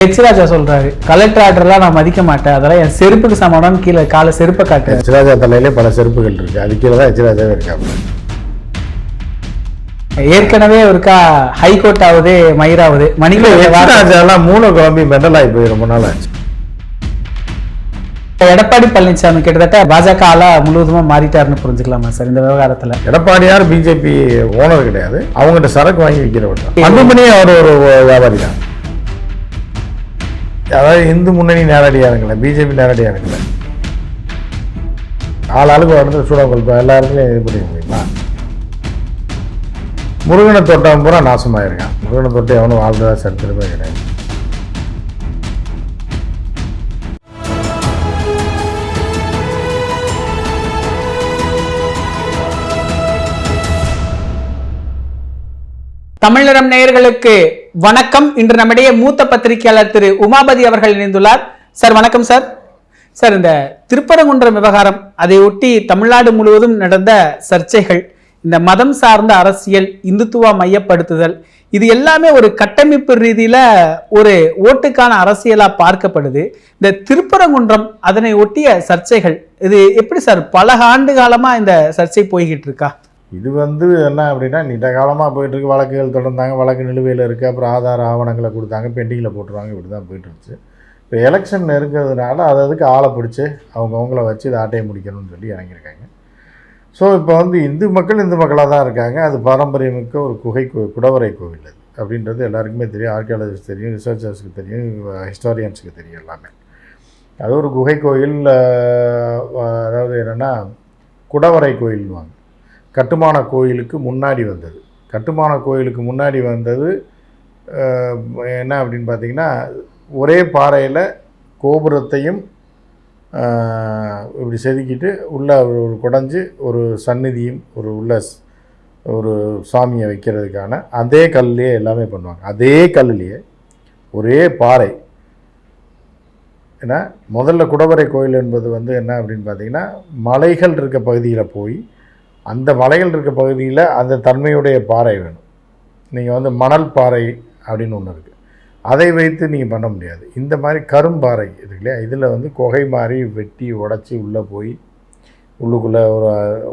எச்ராஜா சொல்றாரு, கலெக்டர் ஆர்டர்லாம் நான் மதிக்க மாட்டேன், அதெல்லாம் என் செருப்புக்கு சமானம், கீழே காலை செருப்பை காட்டு. எச்ராஜா தலையிலே பல செருப்புகள் இருக்கு, அது கீழே தான் எச்ராஜாவே இருக்காங்க. ஏற்கனவே ஒருக்கா ஹைகோர்ட் ஆகுது, மயிராகுது, எச்ராஜாலாம் மூணு குழம்பி மெண்டல் ஆகி போய் ரொம்ப நாள் ஆச்சு. எடப்பாடி பழனிசாமி கிட்டத்தட்ட பாஜக ஆளா முழுவதுமா மாறிட்டாருன்னு புரிஞ்சுக்கலாமா சார் இந்த விவகாரத்துல? எடப்பாடியார் பிஜேபி ஓனர் கிடையாது, அவங்ககிட்ட சரக்கு வாங்கி விற்கிறவங்க. அன்புமணி அவர் ஒரு வியாபாரி தான். அதாவது இந்து முன்னணி நேரடியாக இருக்கல, பிஜேபி நேரடியாக இருக்கல. ஆளுக்கு வந்து சூழல் எல்லா இடத்துலையும் இது பண்ணிக்க முடியுமா? முருகனை தொட்டவன் பூரா நாசமாயிருக்கான். முருகனை தொட்டு எவனும் வாழ்றதா சரித்திரமே கிடையாது. தமிழரம் நேயர்களுக்கு வணக்கம். இன்று நம்முடைய மூத்த பத்திரிகையாளர் திரு உமாபதி அவர்கள் இணைந்துள்ளார். சார் வணக்கம் சார். சார், இந்த திருப்பரங்குன்றம் விவகாரம், அதை ஒட்டி தமிழ்நாடு முழுவதும் நடந்த சர்ச்சைகள், இந்த மதம் சார்ந்த அரசியல், இந்துத்துவ மையப்படுத்துதல், இது எல்லாமே ஒரு கட்டமைப்பு ரீதியில ஒரு ஓட்டுக்கான அரசியலா பார்க்கப்படுது. இந்த திருப்பரங்குன்றம், அதனை ஒட்டிய சர்ச்சைகள், இது எப்படி சார் பல ஆண்டு காலமா இந்த சர்ச்சை போய்கிட்டு இருக்கா? இது வந்து என்ன அப்படின்னா, நீண்ட காலமாக போயிட்டுருக்கு. வழக்குகள் தொடர்ந்தாங்க, வழக்கு நிலுவையில் இருக்குது, அப்புறம் ஆதார ஆவணங்களை கொடுத்தாங்க, பெண்டிங்கில் போட்டுருவாங்க, இப்படி தான் போயிட்டுருச்சு. இப்போ எலெக்ஷன் இருக்கிறதுனால அதுக்கு ஆளை பிடிச்சி அவங்கள வச்சு இதை ஆட்டையை முடிக்கணும்னு சொல்லி இறங்கியிருக்காங்க. ஸோ இப்போ வந்து இந்து மக்களாக தான் இருக்காங்க. அது பாரம்பரியமிக்க ஒரு குடவரை கோவில் அது அப்படின்றது எல்லாருக்குமே தெரியும். ஆர்கியாலஜிஸ்ட் தெரியும், ரிசர்ச்சர்ஸுக்கு தெரியும், ஹிஸ்டாரியன்ஸுக்கு தெரியும் எல்லாமே. அது ஒரு குகை கோயில். அதாவது என்னென்னா, குடவரை கோயில்வாங்க. கட்டுமான கோயிலுக்கு முன்னாடி வந்தது. கட்டுமான கோயிலுக்கு முன்னாடி வந்தது என்ன அப்படின்னு பார்த்தீங்கன்னா, ஒரே பாறையில் கோபுரத்தையும் இப்படி செதுக்கிட்டு உள்ள ஒரு குடஞ்சி ஒரு சந்நிதியும் ஒரு சாமியை வைக்கிறதுக்கான அதே கல்லையே எல்லாமே பண்ணுவாங்க. அதே கல்லுலேயே ஒரே பாறை. ஏன்னா முதல்ல குடவரை கோயில் என்பது வந்து என்ன அப்படின்னு பார்த்தீங்கன்னா, மலைகள் இருக்க பகுதியில் போய் அந்த மலைகள் இருக்க பகுதியில் அந்த தன்மையுடைய பாறை வேணும். நீங்கள் வந்து மணல் பாறை அப்படின்னு ஒன்று இருக்குது, அதை வைத்து நீங்கள் பண்ண முடியாது. இந்த மாதிரி கரும்பாறை இருக்கு இல்லையா, இதில் வந்து குகை மாதிரி வெட்டி உடச்சி உள்ளே போய் உள்ளுக்குள்ளே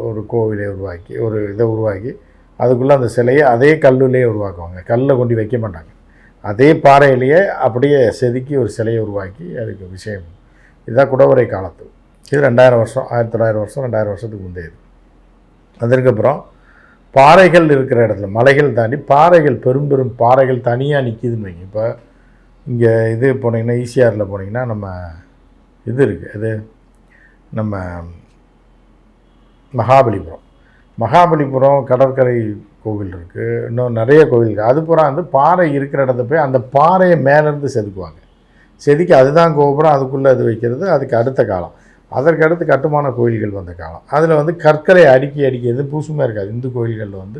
ஒரு கோவிலை உருவாக்கி ஒரு இதை உருவாக்கி அதுக்குள்ளே அந்த சிலையை அதே கல்லுலேயே உருவாக்குவாங்க. கல்லை கொண்டு வைக்க மாட்டாங்க, அதே பாறையிலேயே அப்படியே செதுக்கி ஒரு சிலையை உருவாக்கி அதுக்கு விஷயம். இதுதான் குடவரை காலத்து. இது 2000 வருஷம், 1900 வருஷம், 2000 வருஷத்துக்கு முந்தையது. அதற்கப்புறம் பாறைகள் இருக்கிற இடத்துல, மலைகள் தாண்டி பாறைகள், பெரும் பாறைகள் தனியாக நிற்கிதுன்னு வைங்க. இப்போ இங்கே இது போனீங்கன்னா, ஈசிஆரில் போனீங்கன்னா நம்ம இது இருக்குது, அது நம்ம மகாபலிபுரம் கடற்கரை கோவில் இருக்குது, இன்னும் நிறைய கோவில் இருக்குது. அது பூரா வந்து பாறை இருக்கிற இடத்த போய் அந்த பாறையை மேலேருந்து செதுக்குவாங்க. செதுக்கி அதுதான் கோபுரம், அதுக்குள்ளே அது வைக்கிறது. அதுக்கு அடுத்த காலம், அதற்கு அடுத்து கட்டுமான கோயில்கள் வந்த காலம். அதில் வந்து கற்களை அடுக்கி எது பூசுமே இருக்காது. இந்து கோயில்களில் வந்து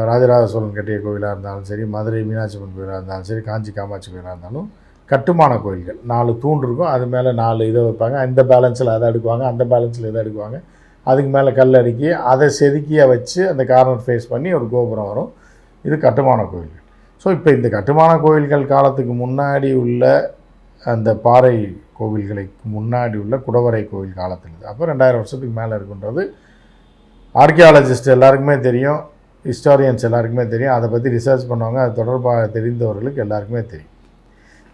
ராஜராஜ சோழன் கட்டிய கோயிலாக இருந்தாலும் சரி, மதுரை மீனாட்சி அம்மன் கோயிலாக இருந்தாலும் சரி, காஞ்சி காமாட்சி கோயிலாக இருந்தாலும் கட்டுமான கோயில்கள் 4 தூண் இருக்கும், அது மேலே 4 இதை வைப்பாங்க. இந்த பேலன்ஸில் அதை அடுக்குவாங்க, அந்த பேலன்ஸில் இதை அடுக்குவாங்க, அதுக்கு மேலே கல் அடுக்கி அதை செதுக்கிய வச்சு அந்த கார்னர் ஃபேஸ் பண்ணி ஒரு கோபுரம் வரும். இது கட்டுமான கோயில்கள். ஸோ இப்போ இந்த கட்டுமான கோயில்கள் காலத்துக்கு முன்னாடி உள்ள அந்த பாறை கோவில்களுக்கு முன்னாடி உள்ள குடவரை கோவில் காலத்தில், அப்போ 2000 வருஷத்துக்கு மேலே இருக்குன்றது ஆர்கியாலஜிஸ்ட் எல்லாருக்குமே தெரியும், ஹிஸ்டாரியன்ஸ் எல்லாருக்குமே தெரியும், அதை பற்றி ரிசர்ச் பண்ணுவாங்க, அது தொடர்பாக தெரிந்தவர்களுக்கு எல்லாருக்குமே தெரியும்.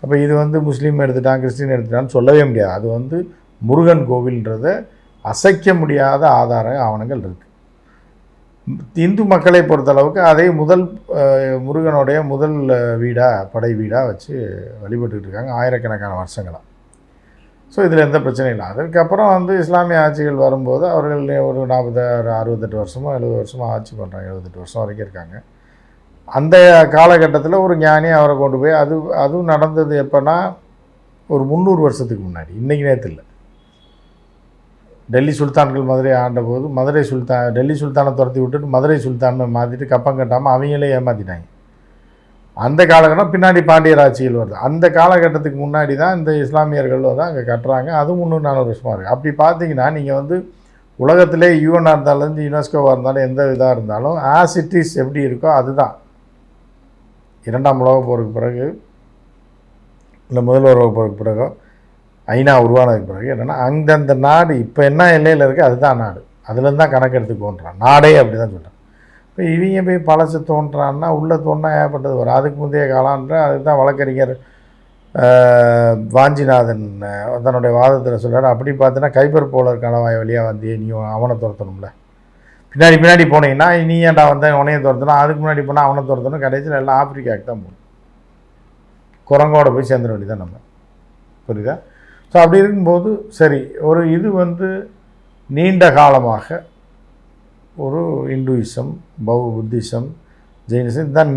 அப்போ இது வந்து முஸ்லீம் எடுத்துட்டான், கிறிஸ்டின் எடுத்துட்டான்னு சொல்லவே முடியாது. அது வந்து முருகன் கோவில்ன்றதை அசைக்க முடியாத ஆதார ஆவணங்கள் இருக்குது. இந்து மக்களை பொறுத்தளவுக்கு அதை முருகனுடைய முதல் படை வீடாக வச்சு வழிபட்டுக்கிட்டு இருக்காங்க ஆயிரக்கணக்கான வருஷங்களாக. ஸோ இதில் எந்த பிரச்சனையும் இல்லை. அதுக்கப்புறம் வந்து இஸ்லாமிய ஆட்சிகள் வரும்போது அவர்கள் ஒரு 68 வருஷமோ 70 வருஷமோ ஆட்சி பண்ணுறாங்க, 78 வருஷம் வரைக்கும் இருக்காங்க. அந்த காலகட்டத்தில் ஒரு ஞானி அவரை கொண்டு போய் அதுவும் நடந்தது எப்போனா ஒரு 300 வருஷத்துக்கு முன்னாடி, இன்றைக்கி நேற்று இல்லை. டெல்லி சுல்தான்கள் மதுரையை ஆண்டபோது டெல்லி சுல்தானை துரத்தி விட்டுட்டு மதுரை சுல்தானை மாற்றிட்டு கப்பம் கட்டாமல் அவங்களே ஏமாற்றிட்டாங்க. அந்த காலகட்டம் பின்னாடி பாண்டியர் ஆட்சிகள் வருது. அந்த காலகட்டத்துக்கு முன்னாடி தான் இந்த இஸ்லாமியர்கள் தான் அங்கே கட்டுறாங்க. அதுவும் 300-400 வருஷமாக இருக்குது. அப்படி பார்த்தீங்கன்னா நீங்கள் வந்து உலகத்திலே யூஎன்னாக இருந்தாலும் யுனெஸ்கோவாக இருந்தாலும் எந்த இதாக இருந்தாலும் ஆஸ் இட் இஸ் எப்படி இருக்கோ அதுதான். 2ஆம் உலகப் போருக்கு பிறகு இல்லை முதல்வர் வகுப்புக்கு பிறகோ ஐநா உருவானதுக்கு பிறகு என்னென்னா அந்தந்த நாடு இப்போ என்ன எல்லையில் இருக்குது அதுதான் நாடு, அதுலேருந்து தான் கணக்கெடுத்து தோன்றான் நாடே அப்படி தான் சொல்கிறேன். இப்போ இவங்க போய் பழசு தோன்றான்னா உள்ளே தோன்றா ஏற்பட்டது வரும். அதுக்கு முந்தைய காலன்ற அதுக்கு தான் வழக்கறிஞர் வாஞ்சிநாதன் தன்னுடைய வாதத்தில் சொல்கிறார். அப்படி பார்த்தீங்கன்னா கைபர் போலர் கணவாய் வழியாக வந்து நீ அவனை துரத்தணும்ல, பின்னாடி போனீங்கன்னா நீ ஏன்டா வந்த உனையை துரத்தணும், அதுக்கு முன்னாடி போனால் அவனை துரத்தணும், கடைசியில் எல்லாம் ஆப்பிரிக்காவுக்கு தான் போகணும், குரங்கோட போய் சேர்ந்துட வேண்டியதான் நம்ம. புரியுதா? ஸோ அப்படி இருக்கும்போது சரி, ஒரு இது வந்து நீண்ட காலமாக ஒரு இந்துயிசம், புத்திசம், ஜெயினிசம் தான்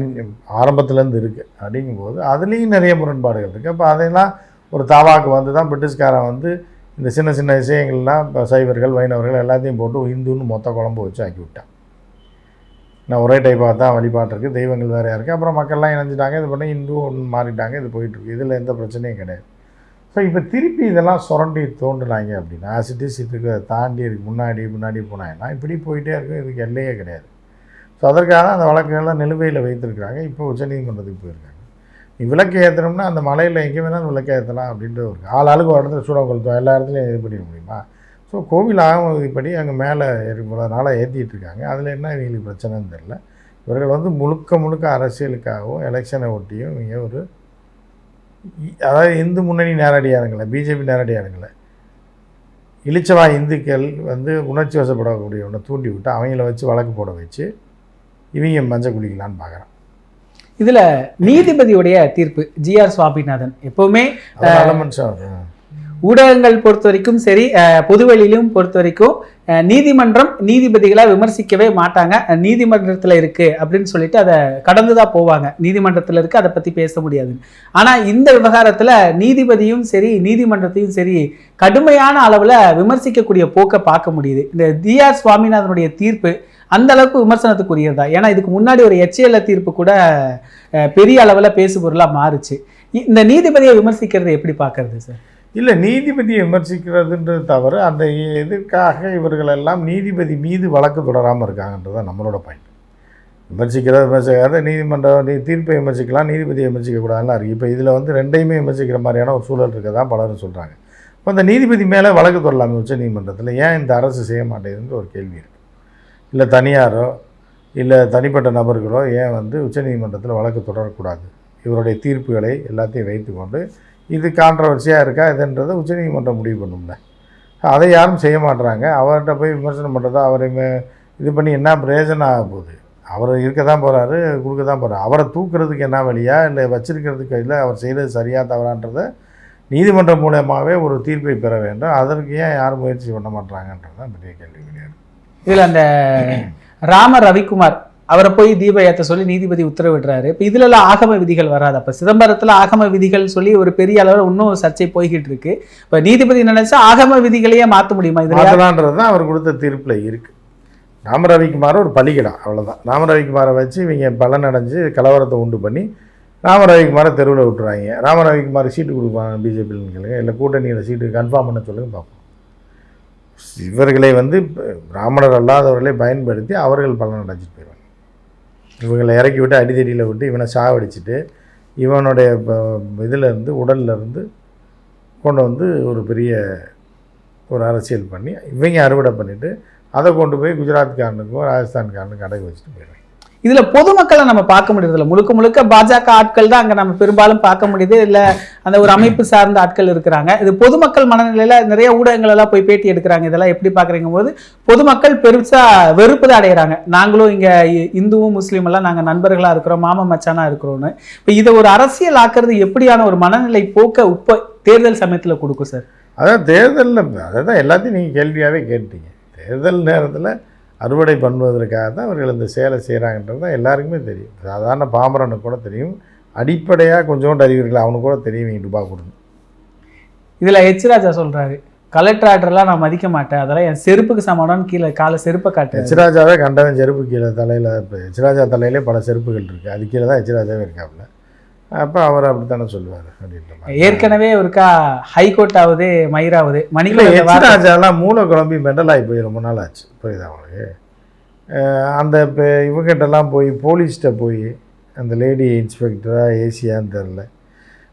ஆரம்பத்துலேருந்து இருக்குது. அப்படிங்கும்போது அதுலேயும் நிறைய முரண்பாடுகள் இருக்குது. அப்போ அதையெல்லாம் ஒரு தாவாக்கு வந்து தான் பிரிட்டிஷ்காரன் வந்து இந்த சின்ன சின்ன விஷயங்கள்லாம் இப்போ சைவர்கள் வைணவர்கள் எல்லாத்தையும் போட்டு இந்துன்னு மொத்த குழம்பு வச்சு ஆக்கி விட்டான். நான் ஒரே டைப்பாக தான் வழிபாட்டு இருக்குது, தெய்வங்கள் வேறையாக இருக்குது. அப்புறம் மக்கள்லாம் இணைஞ்சிட்டாங்க, இது பண்ணி இந்து ஒன்று மாறிட்டாங்க, இது போயிட்டுருக்கு. இதில் எந்த பிரச்சனையும் கிடையாது. ஸோ இப்போ திருப்பி இதெல்லாம் சுரண்டி தோண்டுனாங்க அப்படின்னா ஆசிட்டிஸ் இதுக்கு தாண்டி இதுக்கு முன்னாடி போனாங்கன்னா இப்படி போயிட்டே இருக்கும், இதுக்கு எல்லையே கிடையாது. ஸோ அதற்காக அந்த வழக்குகள்லாம் நிலுவையில் வைத்திருக்கிறாங்க. இப்போ உச்சநீதிமன்றத்துக்கு போயிருக்காங்க. நீ விளக்கு ஏற்றணும்னா அந்த மலையில் எங்கே வேணாலும் விளக்கு ஏற்றலாம் அப்படின்ட்டு ஒரு ஆளுக்கு ஒரு இடத்துல சூடம் கொளுத்தோம், எல்லா இடத்துலையும் இது பண்ணிட முடியுமா? ஸோ கோவில் ஆகமதிப்படி அங்கே மேலே இவ்வளோ நாளாக ஏற்றிட்டு இருக்காங்க. அதில் என்ன இவங்களுக்கு பிரச்சனைன்னு தெரில. இவர்கள் வந்து முழுக்க அரசியலுக்காகவும் எலெக்ஷனை ஒட்டியும் இங்கே ஒரு அதாவது இந்து முன்னணி நேரடியாருங்களை, பிஜேபி நேரடியாருங்களை இளிச்சவா இந்துக்கள் வந்து உணர்ச்சி வசப்படக்கூடிய ஒன்று தூண்டி விட்டு அவங்கள வச்சு வழக்கு போட வச்சு இவங்க மஞ்சள் குளிக்கலான்னு பார்க்குறான். இதில் நீதிபதியுடைய தீர்ப்பு ஜிஆர் சுவாமிநாதன் எப்போவுமே நல்ல மனுஷன். ஊடகங்கள் பொறுத்த வரைக்கும் சரி, பொதுவெளியிலும் பொறுத்த வரைக்கும் நீதிமன்றம் நீதிபதிகளை விமர்சிக்கவே மாட்டாங்க. நீதிமன்றத்தில் இருக்குது அப்படின்னு சொல்லிட்டு அதை கடந்து தான் போவாங்க. நீதிமன்றத்தில் இருக்குது, அதை பற்றி பேச முடியாது. ஆனால் இந்த விவகாரத்தில் நீதிபதியும் சரி நீதிமன்றத்தையும் சரி கடுமையான அளவில் விமர்சிக்கக்கூடிய போக்கை பார்க்க முடியுது. இந்த ஜிஆர் சுவாமிநாதனுடைய தீர்ப்பு அந்த அளவுக்கு விமர்சனத்துக்குரியதா? ஏன்னா இதுக்கு முன்னாடி ஒரு HL தீர்ப்பு கூட பெரிய அளவில் பேசுபொருளாக மாறுச்சு. இந்த நீதிபதியை விமர்சிக்கிறத எப்படி பார்க்கறது சார்? இல்லை, நீதிபதியை விமர்சிக்கிறதுன்றது தவிர அந்த எதுக்காக இவர்களெல்லாம் நீதிபதி மீது வழக்கு தொடராமல் இருக்காங்கன்றது தான் நம்மளோட பாயிண்ட். விமர்சிக்காத நீதிமன்ற தீர்ப்பை விமர்சிக்கலாம், நீதிபதியை விமர்சிக்கக்கூடாதுலாம் இருக்குது. இப்போ இதில் வந்து ரெண்டையுமே விமர்சிக்கிற மாதிரியான ஒரு சூழல் இருக்க தான் பலரும் சொல்கிறாங்க. இப்போ அந்த நீதிபதி மேலே வழக்கு தொடரலாமே உச்ச நீதிமன்றத்தில், ஏன் இந்த அரசு செய்ய மாட்டேங்குதுன்ற ஒரு கேள்வி இருக்குது. இல்லை தனியாரோ இல்லை தனிப்பட்ட நபர்களோ ஏன் வந்து உச்சநீதிமன்றத்தில் வழக்கு தொடரக்கூடாது? இவருடைய தீர்ப்புகளை எல்லாத்தையும் வைத்துக்கொண்டு இது கான்ட்ரவர்சியாக இருக்கா இதுன்றதை உச்சநீதிமன்றம் முடிவு பண்ணும்ல. அதை யாரும் செய்ய மாட்டுறாங்க. அவர்கிட்ட போய் விமர்சனம் பண்ணுறதா அவரை இது பண்ணி என்ன பிரயோஜனம் ஆக போகுது? அவர் இருக்க தான் போகிறாரு, கொடுக்க தான் போகிறார். அவரை தூக்குறதுக்கு என்ன வழியா இல்லை வச்சிருக்கிறதுக்கு இல்லை அவர் செய்கிறது சரியாக தவறான்றதை நீதிமன்றம் மூலமாகவே ஒரு தீர்ப்பை பெற வேண்டும். அதற்கு ஏன் யாரும் முயற்சி பண்ண மாட்டாங்கன்றது தான் பெரிய கேள்வி கிடையாது. இதில் அந்த ராம ரவிக்குமார் அவரை போய் தீப ஏற்ற சொல்லி நீதிபதி உத்தரவிடுறாரு. இப்போ இதுலலாம் ஆகம விதிகள் வராது. அப்போ சிதம்பரத்தில் ஆகம விதிகள் சொல்லி ஒரு பெரிய அளவில் இன்னும் சர்ச்சை போய்கிட்டு இருக்கு. இப்போ நீதிபதி நினைச்சா ஆகம விதிகளையே மாற்ற முடியுமா? இதெல்லாம்ன்றது தான் அவர் கொடுத்த தீர்ப்பில் இருக்குது. ராமரவிக்குமார் ஒரு பலிகடா, அவ்வளோதான். ராமரவிக்குமாரை வச்சு இவங்க பலன் அடைஞ்சு கலவரத்தை உண்டு பண்ணி ராமரவிக்குமாரை தெருவில் விட்டுறாங்க. ராமரவிக்குமார் சீட்டு கொடுப்பாங்க பிஜேபியில் கேளுங்க, இல்லை கூட்டணியில் சீட்டு கன்ஃபார்ம் பண்ண சொல்லுங்க பார்ப்போம். இவர்களை வந்து பிராமணர் அல்லாதவர்களை பயன்படுத்தி அவர்கள் பலன் அடைஞ்சிட்டு போயிடுவாங்க. இவங்களை இறக்கி விட்டு அடித்தடியில் விட்டு இவனை சாவடிச்சுட்டு இவனுடைய இதிலேருந்து உடல்லேருந்து கொண்டு வந்து ஒரு பெரிய ஒரு அரசியல் பண்ணி இவங்க அறுவடை பண்ணிவிட்டு அதை கொண்டு போய் குஜராத்காரனுக்கும் ராஜஸ்தான்காரனுக்கும் அடகு வச்சுட்டு போயிடுவாங்க. இதுல பொதுமக்களை நம்ம பார்க்க முடியறதில்ல. முழுக்க பாஜக ஆட்கள் தான் அங்க நம்ம பெரும்பாலும் பார்க்க முடியுது. இல்ல அந்த ஒரு அமைப்பு சார்ந்த ஆட்கள் இருக்கிறாங்க. இது பொதுமக்கள் மனநிலையில நிறைய ஊடகங்கள் எல்லாம் போய் பேட்டி எடுக்கிறாங்க. இதெல்லாம் எப்படி பாக்குறீங்க போது பொதுமக்கள் பெருசா வெறுப்பு தான் அடைகிறாங்க. நாங்களும் இங்க இந்துவும் முஸ்லீம் எல்லாம் நாங்க நண்பர்களா இருக்கிறோம், மாமா மச்சானா இருக்கிறோம்னு. இப்போ இதை ஒரு அரசியல் ஆக்குறது எப்படியான ஒரு மனநிலை போக்க தேர்தல் சமயத்துல கொடுக்கும் சார்? அதான் தேர்தலில் அதான் எல்லாத்தையும் நீங்கள் கேள்வியாகவே கேட்டீங்க. தேர்தல் நேரத்தில் அறுவடை பண்ணுவதற்காக தான் அவர்கள் இந்த சேலை செய்கிறாங்கன்றது தான் எல்லாருக்குமே தெரியும். சாதாரண பாமரனுக்கு கூட தெரியும். அடிப்படையாக கொஞ்சோண்டு அறிவியர்கள் அவனுக்கு கூட தெரியும் இவங்க ரூபா கொடுங்க. இதில் ராஜா சொல்கிறாரு, கலெக்டர் ஆர்டர்லாம் நான் மதிக்க மாட்டேன், அதெல்லாம் என் செருப்புக்கு சமானம்னு கீழே காலை செருப்பை காட்டு. ராஜாவே கண்டவன் செருப்பு கீழே தலையில். இப்போ ராஜா தலையிலே பல செருப்புகள் இருக்குது, அது கீழே தான் ராஜாவே இருக்காப்புல. அப்போ அவர் அப்படித்தானே சொல்லுவார் அப்படின்ற. ஏற்கனவே ஒருக்கா ஹைகோர்ட் ஆகுது மயிராகுது மணிக்கு ராஜாலாம் மூளை குழம்பி மெண்டலாகி போய் ரொம்ப நாள் ஆச்சு. புரியுது அவங்களுக்கு? அந்த இப்போ இவங்கிட்டலாம் போய் போலீஸ்கிட்ட போய் அந்த லேடி இன்ஸ்பெக்டராக ஏசியான்னு தெரில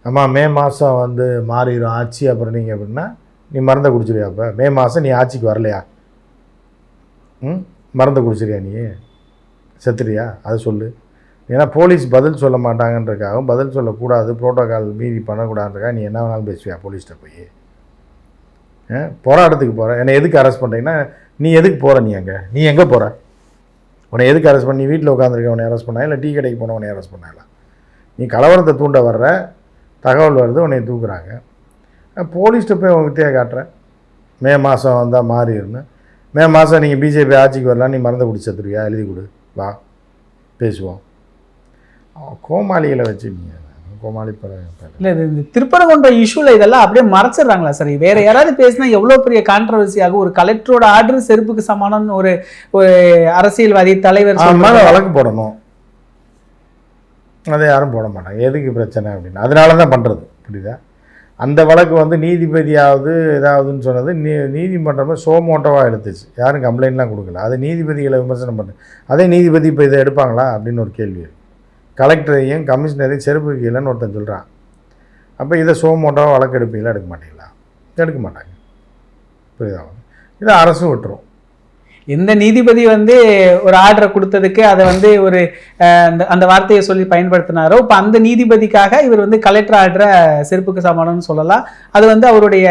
அம்மா மே மாதம் வந்து மாறிடும் ஆட்சி, அப்புறம் நீங்கள் எப்படின்னா நீ மருந்தை குடிச்சிருவியா? அப்போ மே மாதம் நீ ஆட்சிக்கு வரலையா? மருந்தை குடிச்சிருவியா? நீ செத்துறியா? அதை சொல்லு. ஏன்னா போலீஸ் பதில் சொல்ல மாட்டாங்கன்றக்காகவும், பதில் சொல்லக்கூடாது, ப்ரோட்டோக்கால் மீறி பண்ணக்கூடாதுன்றக்காக நீ என்ன வேணாலும் பேசுவியா போலீஸ்கிட்ட போய்? போராட்டத்துக்கு போகிற, என்னை எதுக்கு அரெஸ்ட் பண்ணுறீங்கன்னா, நீ எதுக்கு போகிற? நீ எங்கே போகிற? உன்னை எதுக்கு அரெஸ்ட் பண்ணி? நீ வீட்டில் உட்காந்துருக்க உன்னை அரெஸ்ட் பண்ணா, இல்லை டீ கடைக்கு போன உன்னை அரெஸ்ட் பண்ணாங்களா? நீ கலவரத்தை தூண்ட வர்ற, தகவல் வருது, உன்னை தூக்குறாங்க. போலீஸ்கிட்ட போய் உன் வித்தையை காட்டுறேன், மே மாதம் வந்தால் மாறிடுன்னு. மே மாதம் நீங்கள் பிஜேபி ஆட்சிக்கு வரலாம், நீ மறந்து குடிச்சு தருவியா? எழுதி கொடு, வா பேசுவோம். கோமாளிகளை வச்சு நீங்கள் கோமாளி இல்லை, இந்த திருப்பரங்குன்ற இஷ்யூல இதெல்லாம் அப்படியே மறைச்சிடுறாங்களா சார்? வேற யாராவது பேசினா எவ்வளோ பெரிய கான்ட்ரவர்சி ஆகும். ஒரு கலெக்டரோட ஆர்டர் செருப்புக்கு சமானம்னு ஒரு அரசியல்வாதி தலைவர் வழக்கு போடணும், அதை யாரும் போட மாட்டாங்க. எதுக்கு பிரச்சனை அப்படின்னு, அதனால தான் பண்ணுறது, புரியுதா? அந்த வழக்கு வந்து நீதிபதியாவது ஏதாவதுன்னு சொன்னது நீதிமன்றமே சோமோட்டோவாக எடுத்துச்சு, யாரும் கம்ப்ளைண்ட்லாம் கொடுக்கல. அது நீதிபதிகளை விமர்சனம் பண்ணு. அதே நீதிபதி இப்போ இதை எடுப்பாங்களா அப்படின்னு ஒரு கேள்வி. கலெக்டரையும் கமிஷனரையும் செருப்பு வைக்கலன்னு ஒருத்தன் சொல்கிறான். அப்போ இதை சோமோட்டோவாக வழக்கு எடுப்பீங்களா? எடுக்க மாட்டீங்களா? எடுக்க மாட்டாங்க, புரியுதா? இதை அரசும் விட்டுரும். எந்த நீதிபதி வந்து ஒரு ஆர்டரை கொடுத்ததுக்கு அதை வந்து ஒரு அந்த வார்த்தையை சொல்லி பயன்படுத்தினாரோ, இப்போ அந்த நீதிபதிக்காக இவர் வந்து கலெக்டர் ஆர்டரை செருப்புக்கு சமானம்னு சொல்லலாம். அது வந்து அவருடைய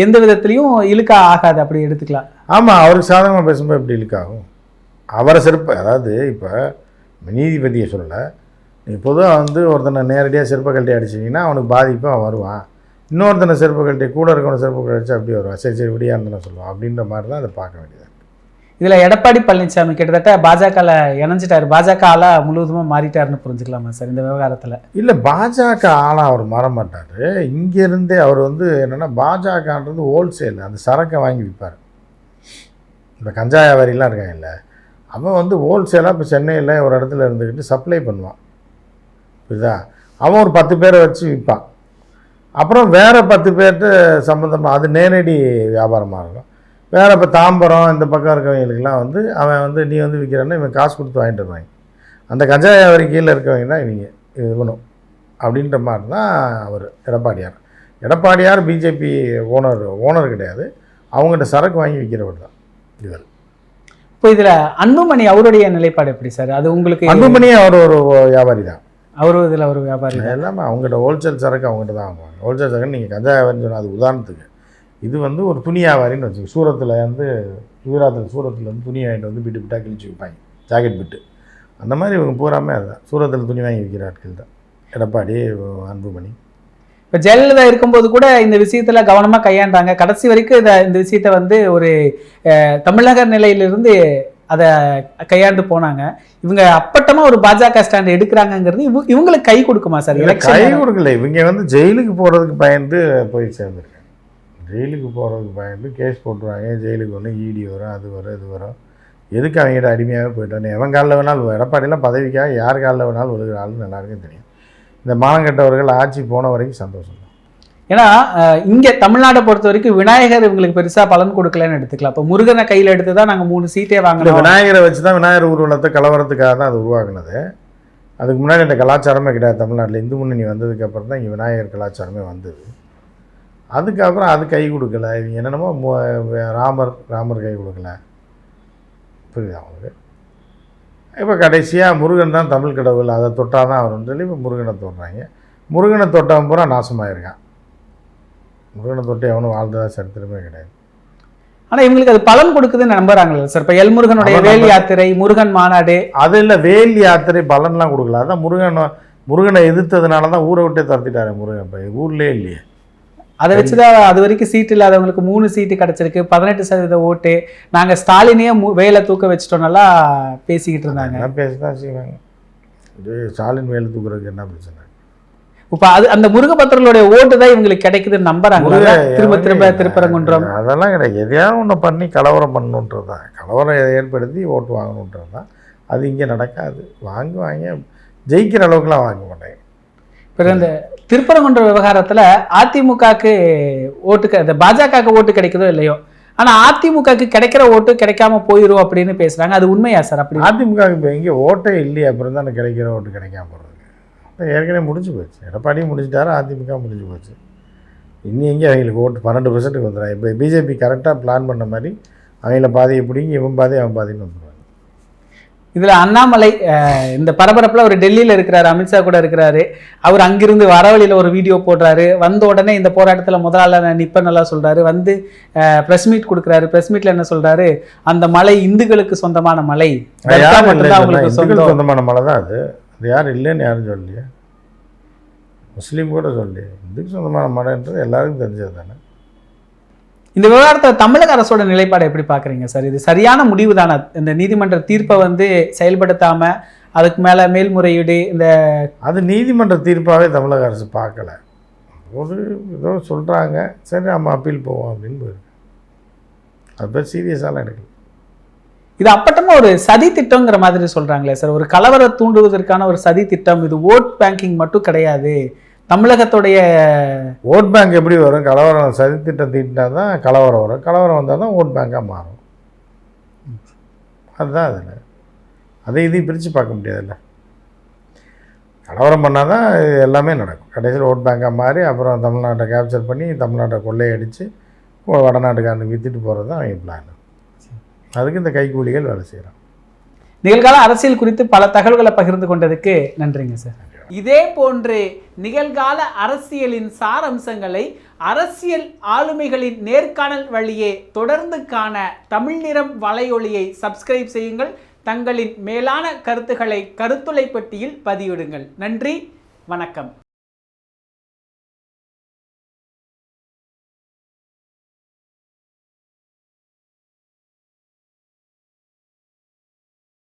எந்த விதத்துலையும் இழுக்க ஆகாது, அப்படி எடுத்துக்கலாம். ஆமாம், அவருக்கு சாதகமாக பேசும்போது எப்படி இழுக்காகும்? அவரை செருப்பு, அதாவது இப்போ நீதிபதியை சொல்லலை, நீ பொதுவாக வந்து ஒருத்தனை நேரடியாக செருப்பை கழட்டி அடிச்சிங்கன்னா அவனுக்கு பாதிப்பு, அவன் வருவான். இன்னொருத்தனை செருப்பு கழட்டி கூட இருக்கவனை செருப்பு கழட்டி அடிச்சு அப்படி வருவான். சரி விடியான்னு சொல்லுவான். அப்படின்ற மாதிரி தான் அதை பார்க்க வேண்டியது. இதில் எடப்பாடி பழனிசாமி கிட்டத்தட்ட பாஜகவில் இணைஞ்சிட்டார், பாஜக ஆளாக முழுவதுமாக மாறிட்டாருன்னு புரிஞ்சுக்கலாமா சார் இந்த விவகாரத்தில்? இல்லை, பாஜக ஆளாக அவர் மாற மாட்டார். இங்கேருந்தே அவர் வந்து என்னென்னா, பாஜகன்றது ஹோல்சேல், அந்த சரக்கை வாங்கி விற்பார். இப்போ கஞ்சா வியாபாரிலாம் இருக்காங்க இல்லை, அவன் வந்து ஹோல்சேலாக இப்போ சென்னையில் ஒரு இடத்துல இருந்துக்கிட்டு சப்ளை பண்ணுவான், புரியுதா? அவன் ஒரு 10 பேரை வச்சு விற்பான். அப்புறம் வேறு 10 பேர்கிட்ட சம்மந்தமாக அது நேரடி வியாபாரமாக இருக்கும். வேறு இப்போ தாம்பரம் இந்த பக்கம் இருக்கவங்களுக்கெல்லாம் வந்து அவன் வந்து நீ வந்து விற்கிறான்னா இவன் காசு கொடுத்து வாங்கிட்டு வருவாங்க. அந்த கஞ்சா வியாபாரி கீழே இருக்கவங்க தான் இவங்க இது பண்ணும் அப்படின்ற மாதிரி தான் அவர் எடப்பாடியார் பிஜேபி ஓனர் கிடையாது, அவங்ககிட்ட சரக்கு வாங்கி விற்கிறவர் தான் இவர். இப்போ இதில் அன்புமணி அவருடைய நிலைப்பாடு எப்படி சார்? அது உங்களுக்கு? அன்புமணியே அவர் ஒரு வியாபாரி தான், அவரும் இதில் ஒரு வியாபாரி எல்லாமே அவங்ககிட்ட ஹோல்சேல் சரக்கு அவங்ககிட்ட தான் வாங்குவாங்க. ஹோல்சேல் சரக்கு நீங்கள் கஞ்சா வியாபாரின்னு சொன்னால் அது உதாரணத்துக்கு, இது வந்து ஒரு துணி வியாபாரின்னு வச்சுக்கோங்க. சூரத்தில் வந்து சூரத்தில் வந்து துணி வாங்கிட்டு வந்து பிட்டு பிட்டாக கிழிச்சு வைப்பாங்க, ஜாக்கெட் பிட்டு. அந்த மாதிரி இவங்க பூராமே அதுதான், சூரத்தில் துணி வாங்கி விற்கிற ஆட்கள் தான் எடப்பாடி, அன்புமணி. இப்போ ஜெயலலிதா இருக்கும்போது கூட இந்த விஷயத்தில் கவனமாக கையாண்டாங்க. கடைசி வரைக்கும் இந்த விஷயத்தை வந்து ஒரு தமிழக நிலையிலிருந்து அதை கையாண்டு போனாங்க. இவங்க அப்பட்டமாக ஒரு பாஜக ஸ்டாண்ட் எடுக்கிறாங்கங்கிறது இவங்களுக்கு கை கொடுக்குமா சார்? கை கொடுக்கல, இவங்க வந்து ஜெயிலுக்கு போகிறதுக்கு பயந்து போய் சேர்ந்துருக்காங்க. ஜெயிலுக்கு போகிறதுக்கு பயந்து கேஸ் போட்டுருவாங்க. ஜெயிலுக்கு ஒன்று இடி வரும், அது வரும், இது வரும். எதுக்கு அவங்ககிட்ட அடிமையாகவே போயிட்டானே, எவன் காலில் வேணாலும், எடப்பாடிலாம் பதவிக்காக யார் காலில் வேணாலும் விழுகிற ஆளுன்னு எல்லாருக்கும் தெரியும். இந்த மானங்கட்டவர்கள் ஆட்சி போன வரைக்கும் சந்தோஷம் தான். ஏன்னா இங்கே தமிழ்நாட்டை பொறுத்த வரைக்கும் விநாயகர் இவங்களுக்கு பெருசாக பலன் கொடுக்கலன்னு எடுத்துக்கலாம். இப்போ முருகனை கையில் எடுத்து தான் நாங்கள் 3 சீட்டே வாங்கினோம். விநாயகரை வச்சு தான் விநாயகர் ஊர்வலத்தை கலவரத்துக்காக தான் அது உருவாக்குனது. அதுக்கு முன்னாடி இந்த கலாச்சாரமே கிடையாது தமிழ்நாட்டில். இந்து முன்னணி வந்ததுக்கப்புறம் தான் இங்கே விநாயகர் கலாச்சாரமே வந்தது. அதுக்கப்புறம் அது கை கொடுக்கல. இவங்க என்னென்னமோ ராமர் கை கொடுக்கல, புரியுது அவங்களுக்கு. இப்போ கடைசியாக முருகன் தான் தமிழ் கடவுள், அதை தொட்டால் தான் வரும்னு சொல்லி இப்போ முருகனை தொடுறாங்க. முருகனை தொட்டவன் பூரா நாசமாயிருக்கான். முருகனை தொட்டு எவனும் வாழ்ந்ததா சரித்திரமே கிடையாது. ஆனால் இவங்களுக்கு அது பலன் கொடுக்குதுன்னு நம்புறாங்களே சார். இப்போ எல்முருகனுடைய வேல் யாத்திரை, முருகன் மாநாடு, அது இல்லை, வேல் யாத்திரை பலன்லாம் கொடுக்கல. அதான் முருகனை எதிர்த்ததுனால தான் ஊரை விட்டே துரத்திட்டாரு முருகன். இப்போ ஊர்லேயே இல்லையே. அதை வச்சுதான் அது வரைக்கும் சீட்டு இல்லாதவங்களுக்கு 3 சீட்டு கிடச்சிருக்கு, 18% ஓட்டு. நாங்கள் ஸ்டாலினே வேலை தூக்க வச்சிட்டோம்னாலாம் பேசிக்கிட்டு இருந்தாங்க. பேசதான் செய்வாங்க. ஸ்டாலின் வேலை தூக்குறதுக்கு என்ன பிரச்சனை? இப்போ அந்த முருகபக்தர்களுடைய ஓட்டு தான் இவங்களுக்கு கிடைக்குதுன்னு நம்புறாங்க. திரும்ப திருப்பரங்குன்றம் அதெல்லாம் கிடையாது. எதையாவது ஒன்று பண்ணி கலவரம் பண்ணணுன்றது தான், கலவரம் ஏற்படுத்தி ஓட்டு வாங்கணுன்றது தான். அது இங்கே நடக்காது. வாங்குவாங்க, ஜெயிக்கிற அளவுக்குலாம் வாங்க மாட்டாங்க. இப்போ இந்த திருப்பரங்குன்ற விவகாரத்தில் அதிமுகவுக்கு ஓட்டு, இந்த பாஜகவுக்கு ஓட்டு கிடைக்குதோ இல்லையோ, ஆனால் அதிமுகவுக்கு கிடைக்கிற ஓட்டு கிடைக்காம போயிடும் அப்படின்னு பேசுகிறாங்க. அது உண்மையா சார்? அப்படி அதிமுகவுக்கு இப்போ எங்கே ஓட்டே இல்லையா, அப்புறம் தானே கிடைக்கிற ஓட்டு கிடைக்காம போகிறது. ஏற்கனவே முடிஞ்சு போச்சு. எடப்பாடியும் முடிஞ்சிட்டாரு, அதிமுக முடிஞ்சு போச்சு. இன்னும் எங்கே அவங்களுக்கு ஓட்டு 12%க்கு வந்துடும். இப்போ பிஜேபி கரெக்டாக பிளான் பண்ண மாதிரி அவங்கள பாதியை பிடிங்கி இவன் பாதி அவன் பாதின்னு வந்துடுவாங்க. இதில் அண்ணாமலை இந்த பரபரப்பில் ஒரு டெல்லியில் இருக்கிறாரு, அமித்ஷா கூட இருக்கிறாரு. அவர் அங்கிருந்து வரவழியில் ஒரு வீடியோ போடுறாரு. வந்த உடனே இந்த போராட்டத்தில் முதலாள நான் நிற்பேன் நல்லா சொல்கிறாரு. வந்து ப்ரெஸ் மீட் கொடுக்குறாரு. ப்ரெஸ் மீட்டில் என்ன சொல்கிறாரு, அந்த மலை இந்துக்களுக்கு சொந்தமான மலை, அவங்களுக்கு சொந்தமான மலை தான் அது. அது யாரும் இல்லைன்னு யாரும் சொல்லலையே, முஸ்லீம் கூட சொல்லலையே. இந்துக்கு சொந்தமான மலைன்றது எல்லாருக்கும் தெரிஞ்சது தானே. இந்த விவகாரத்தை தமிழக அரசோட நிலைப்பாடு எப்படி பார்க்குறீங்க சார்? இது சரியான முடிவு தானே? இந்த நீதிமன்ற தீர்ப்பை வந்து செயல்படுத்தாமல் அதுக்கு மேலே மேல்முறையீடு, இந்த அது நீதிமன்ற தீர்ப்பாகவே தமிழக அரசு பார்க்கல. ஒரு ஏதோ சொல்கிறாங்க, சரி நம்ம அப்பீல் போவோம் அப்படின்னு போயிருக்கு. அது பேர் சீரியஸாலாம் எடுக்கல. இது அப்பட்டமாக ஒரு சதி திட்டங்கிற மாதிரி சொல்கிறாங்களே சார். ஒரு கலவரம் தூண்டுவதற்கான ஒரு சதி திட்டம். இது ஓட் பேங்கிங் மட்டும் கிடையாது. தமிழகத்துடைய ஓட் பேங்க் எப்படி வரும்? கலவரம் சதித்திட்டம் தீட்டினா தான் கலவரம் வரும். கலவரம் வந்தால் தான் ஓட் பேங்காக மாறும். அதுதான் அதில். அதை இதையும் பிரித்து பார்க்க முடியாதுல்ல. கலவரம் பண்ணால் தான் எல்லாமே நடக்கும். கடைசியில் ஓட் பேங்காக மாறி அப்புறம் தமிழ்நாட்டை கேப்சர் பண்ணி தமிழ்நாட்டை கொள்ளையடித்து வடநாட்டுக்காரனுக்கு விற்றுட்டு போகிறது தான் அவங்க பிளான். அதுக்கு இந்த கைக்கூலிகள் வேலை செய்கிறாங்க. நிகழ்கால அரசியல் குறித்து பல தகவல்களை பகிர்ந்து கொண்டதுக்கு நன்றிங்க சார். இதே போன்று நிகழ்கால அரசியலின் சாரம்சங்களை அரசியல் ஆளுமைகளின் நேர்காணல் வழியே தொடர்ந்து காண தமிழ் நிறம் வலையொலியை சப்ஸ்கிரைப் செய்யுங்கள். தங்களின் மேலான கருத்துக்களை கருத்துளை பெட்டியில் பதிவிடுங்கள். நன்றி, வணக்கம்.